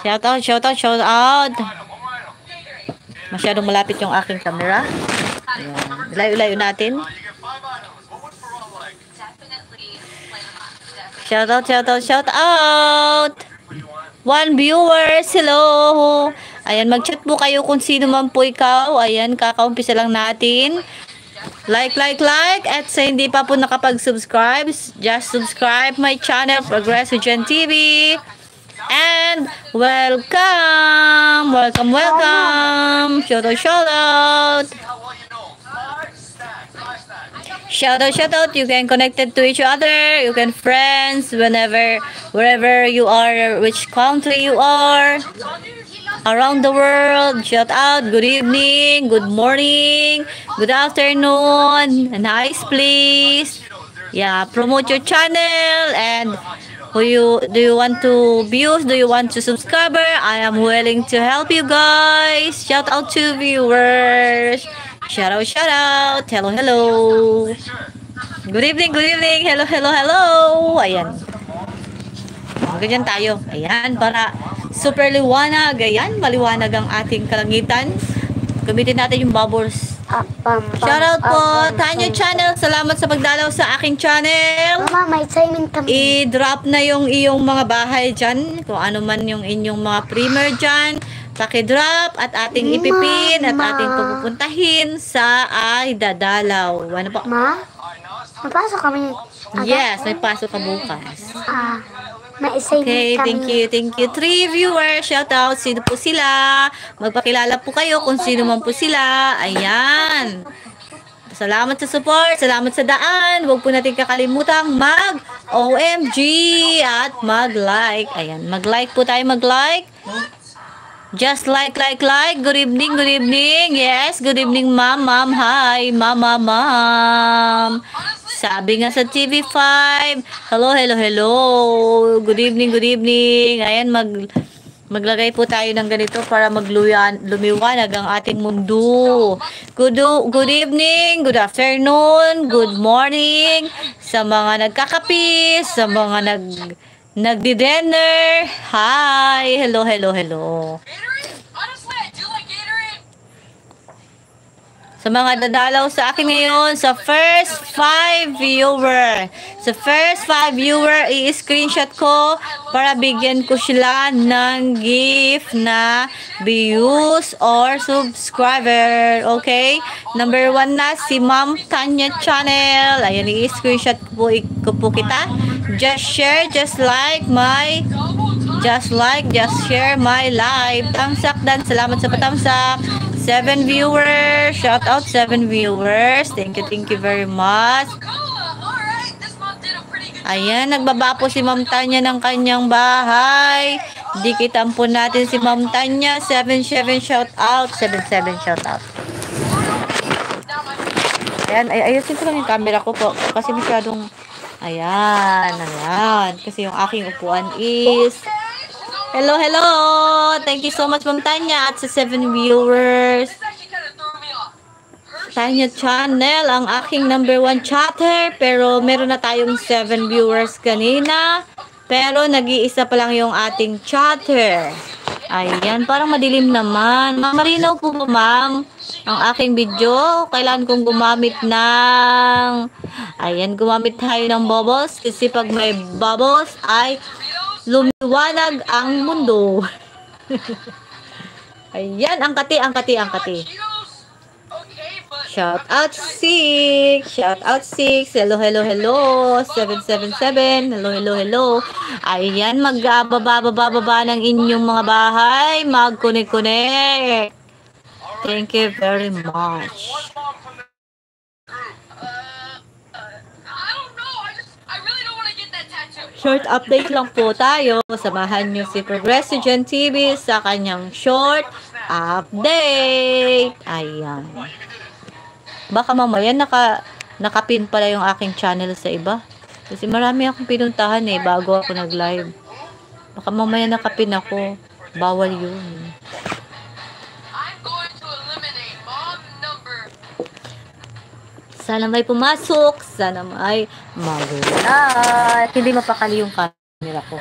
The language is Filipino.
Shout out, shout out, shout out. Masyadong malapit yung aking camera. Ayan. Layo-layo natin. Shout out, shout out, shout out. 1 viewers, hello. Ayan, mag-chat po kayo kung sino man po ikaw. Ayan, kakaumpisa lang natin. Like. At sa hindi pa po nakapag-subscribe, just subscribe my channel, Progress with Jen TV. And welcome. Shout out. Shout out. You can connected to each other. You can friends wherever you are, which country you are, around the world. Shout out. Good evening. Good morning. Good afternoon. Nice place. Yeah, promote your channel. And do you want to views? Do you want to subscriber? I am willing to help you guys. Shout out to viewers. Shout out. Hello. Good evening. Hello. Ayan. Ganyan tayo. Ayan, para super liwanag. Ayan, maliwanag ang ating kalangitan. Gamitin natin yung bubbles. Shout out po, Tanya Channel. Salamat sa pagdalaw sa aking channel. Mama, may assignment kami. I-drop na yung iyong mga bahay dyan. Kung ano man yung inyong mga primer dyan. Paki-drop at ating ipipin at ating pupuntahin sa ay dadalaw. Ano po? Ma? Mapasok kami. Yes, may pasok ka bukas. May assignment Okay, kami. thank you. 3 viewers, shout out. Sino po sila? Magpakilala po kayo kung sino man po sila. Ayan. Salamat sa support, salamat sa daan. Huwag po natin kakalimutang mag-OMG at mag-like. Ayan, mag-like po tayo, mag-like. Just like. Good evening. Yes, good evening, ma'am. Hi, ma'am. Sabi nga sa TV5. Hello. Good evening. Ayan, maglagay po tayo ng ganito para lumiwanag ang ating mundo. Good evening, good afternoon, good morning sa mga nagkakape, sa mga nagdi-dinner. Hi, hello. Sa mga dadalaw sa akin ngayon, sa first 5 viewer. I-screenshot ko para bigyan ko sila ng gift na views or subscriber. Okay? Number 1 na si Ma'am Tanya Channel. Ayan, i-screenshot ko po kita. Just share, just share my live. Tamsak dan, salamat sa patamsak. 7 viewers. Shout out 7 viewers. Thank you very much. Ayan, nagbaba po si Ma'am Tanya ng kanyang bahay. Dikitan po natin si Ma'am Tanya. 77 shout out. Ayan, ayusin ko lang yung camera ko po. Kasi masyadong, ayan. Kasi yung aking upuan is... Hello. Thank you so much, Ma'am Tanya. At sa 7 viewers. Tanya Channel, ang aking number 1 chatter. Pero meron na tayong 7 viewers kanina. Pero nag-iisa pa lang yung ating chatter. Ayan, parang madilim naman. Marinaw po ba, ma'am? Ang aking video. Kailan kong gumamit ng... Ayan, gumamit tayo ng bubbles. Kasi pag may bubbles ay... lumiwanag ang mundo. Ayan, ang kati. Shout out 6. Hello. 777. Hello. Ayan, magbababa ng inyong mga bahay. Mag-connect. Thank you very much. Short update lang po tayo. Samahan nyo si Progressive Jen TV sa kanyang short update. Ayan. Baka mamaya nakapin pala yung aking channel sa iba. Kasi marami akong pinuntahan bago ako nag-live. Baka mamaya nakapin ako. Bawal yun. Sana may pumasok. Sana may mag-like. Hindi mapakali yung camera ko.